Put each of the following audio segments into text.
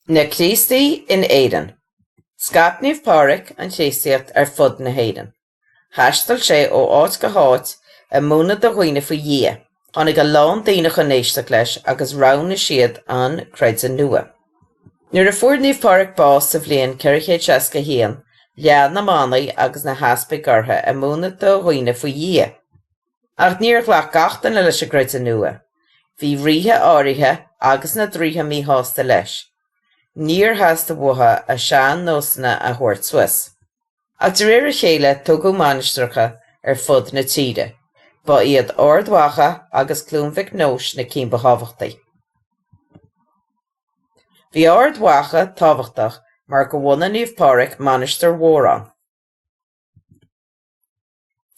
Na Críostaí in Éirinn. Scapníomh pádraic an chéisteacht ar fud na hÉireann. Thaistil sé ó áit go háit a múna do dhaoine faoi dhia. Tháinig a lán daoine chun éisteach leis agus roghnú siad an creidte nua. Nuair a fuair pádraic bás sa bhliain 460 lean na mánaí agus na haspa gartha a múna do dhaoine faoi dhia. Ach níor ghlach gachtain leis a creidte nua. Bhí ríthe áirithe agus na dríthe mí hásta leis. Níor hásta butha a sean nósanna a thuairt Swiss. Ach de réir a chéile tugadh Maistireacha ar fud na tíre, ba iad ardmhacha agus clúnmhic nós na címba tábhachtaí. Bhí ardmhacha tábhachtach mar go bhfuna níomh pádraic Maistireach mhórán.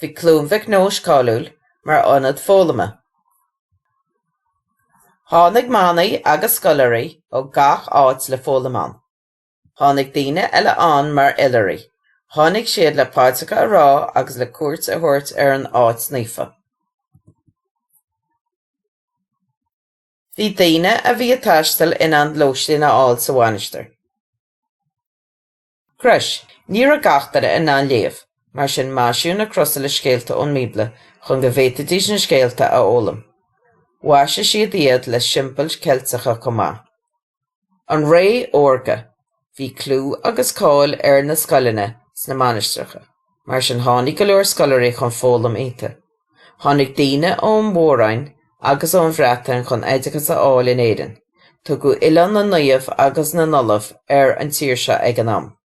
Bhí clúnmhic nós cáiliúil mar ionad fólama. Tháinig mánaí agus scoláirí ó gach áit le fólamán. Tháinig daoine eile an mar illirí. Tháinig siad le páirteacha a rá agus le cuairt a thuairt ar an áit sníofa. Bhí daoine a bhí a taistil in an lóistín a áil sa bhainisteoir. Chris, níor a gachtar in an léamh, mar sin máisiún na crosa le scéalta ón míbla chun go bhféitidís na scéalta a ólam. Waise siad iad le simpel ceilteacha comá. An ré orga, bhí clú agus cáil ar na scoileanna sna Maistireacha, mar sin tháinig go leor scoláirí chun fólam ite. Tháinig daoine ón mhóráin agus ón bhreatain chun oideachas a fháil in Éirinn, tugadh Oileán na Naomh agus na Nollamh ar an tíorsa ag an am.